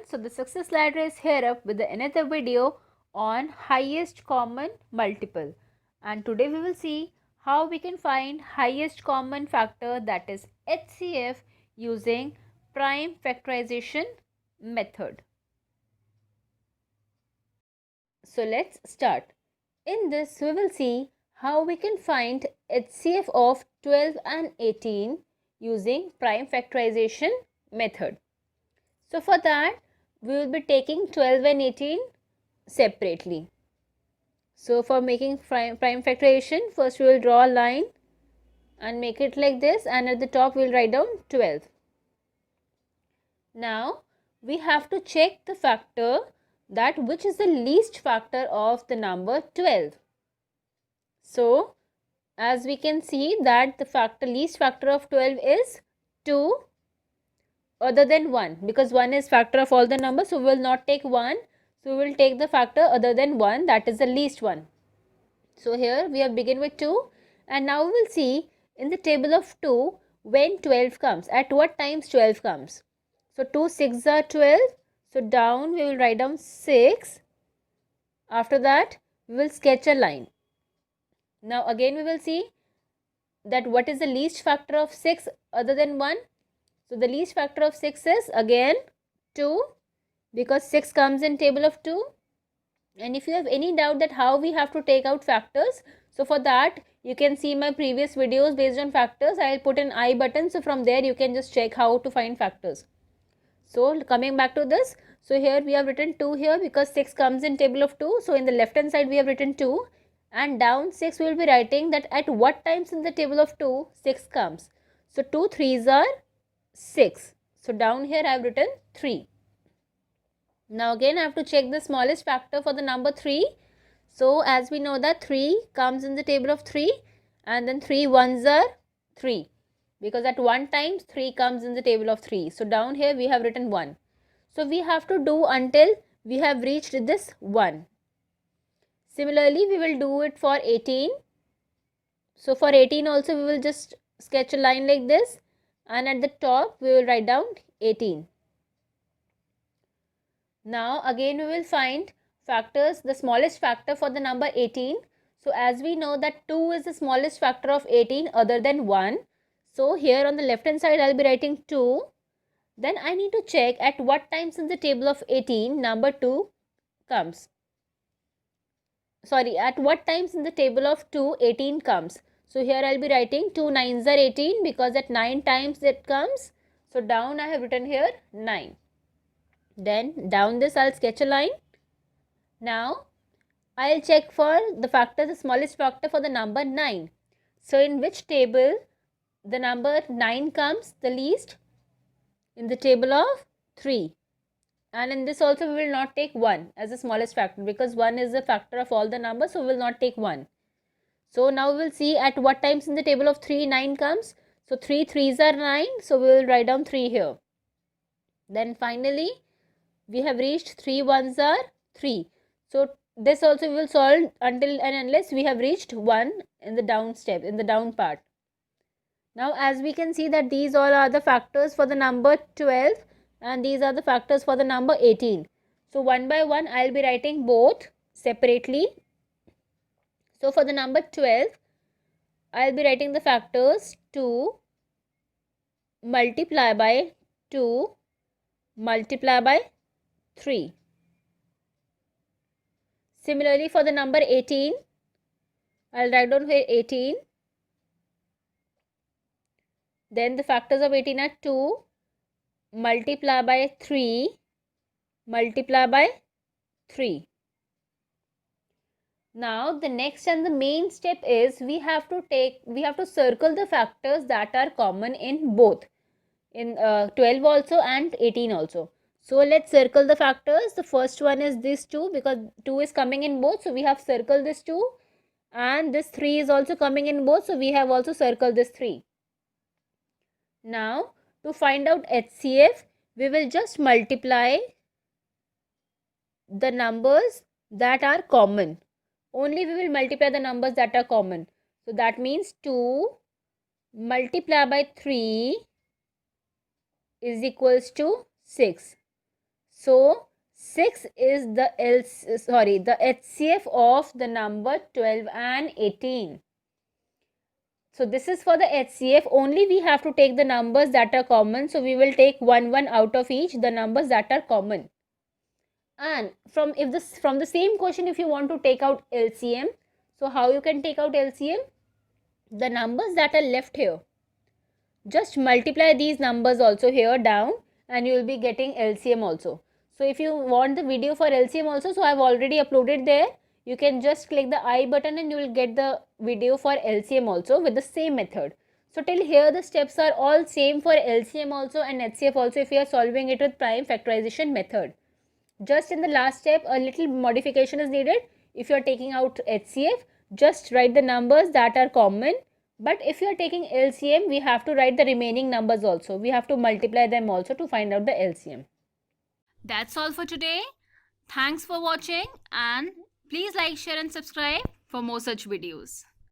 So the success ladder is here up with another video on highest common multiple, and today we will see how we can find highest common factor, that is HCF, using prime factorization method. So let's start. In this we will see how we can find HCF of 12 and 18 using prime factorization method. So for that we will be taking 12 and 18 separately. So for making prime factorization, first we will draw a line and make it like this, and at the top we will write down 12. Now we have to check the factor, that which is the least factor of the number 12. So as we can see that the least factor of 12 is 2 other than 1, because 1 is factor of all the numbers, so we will not take 1. So we will take the factor other than 1, that is the least one. So here we have begin with 2, and now we will see in the table of 2 when 12 comes, at what times 12 comes. So 2 6 are 12, so down we will write down 6. After that we will sketch a line. Now again we will see that what is the least factor of 6 other than 1. So the least factor of 6 is again 2, because 6 comes in table of 2. And if you have any doubt that how we have to take out factors, so for that you can see my previous videos based on factors. I will put an I button, so from there you can just check how to find factors. So coming back to this, so here we have written 2 here because 6 comes in table of 2. So in the left hand side we have written 2, and down 6 we will be writing that at what times in the table of 2 6 comes. So 2 3s are 6. So down here I have written 3. Now again I have to check the smallest factor for the number 3. So as we know that 3 comes in the table of 3, and then 3 ones are 3, because at one time 3 comes in the table of 3. So down here we have written 1. So we have to do until we have reached this 1. Similarly we will do it for 18. So for 18 also we will just sketch a line like this, and at the top we will write down 18. Now again we will find factors, the smallest factor for the number 18. So as we know that 2 is the smallest factor of 18 other than 1. So here on the left hand side I will be writing 2. Then I need to check at what times in the table of 18 number 2 comes. Sorry, at what times in the table of 2 18 comes. So here I will be writing 2 9s are 18, because at 9 times it comes. So down I have written here 9. Then down this I will sketch a line. Now I will check for the factor, the smallest factor for the number 9. So in which table the number 9 comes the least? In the table of 3. And in this also we will not take 1 as the smallest factor, because 1 is the factor of all the numbers, so we will not take 1. So now we will see at what times in the table of 3 9 comes. So 3 3s are 9, so we will write down 3 here. Then finally we have reached 3 1s are 3. So this also we will solve until and unless we have reached 1 in the down step, in the down part. Now as we can see that these all are the factors for the number 12, and these are the factors for the number 18. So one by one I will be writing both separately. So for the number 12 I will be writing the factors 2 multiply by 2 multiply by 3. Similarly for the number 18 I will write down here 18. Then the factors of 18 are 2 multiply by 3 multiply by 3. Now the next and the main step is we have to circle the factors that are common in both, in 12 also and 18 also. So let's circle the factors. The first one is this 2, because 2 is coming in both, so we have circled this 2, and this 3 is also coming in both, so we have also circled this 3. Now to find out HCF, we will just multiply the numbers that are common. Only we will multiply the numbers that are common. So that means 2 multiply by 3 is equals to 6. So 6 is the HCF of the number 12 and 18. So this is for the HCF. Only we have to take the numbers that are common. So we will take 1 out of each, the numbers that are common. And from the same question, if you want to take out LCM, so how you can take out LCM? The numbers that are left here, just multiply these numbers also here down, and you will be getting LCM also. So if you want the video for LCM also, so I have already uploaded there. You can just click the I button and you will get the video for LCM also with the same method. So till here the steps are all same for LCM also and HCF also if you are solving it with prime factorization method. Just in the last step a little modification is needed. If you are taking out HCF, just write the numbers that are common. But if you are taking LCM, we have to write the remaining numbers also. We have to multiply them also to find out the LCM. That's all for today. Thanks for watching, and please like, share and subscribe for more such videos.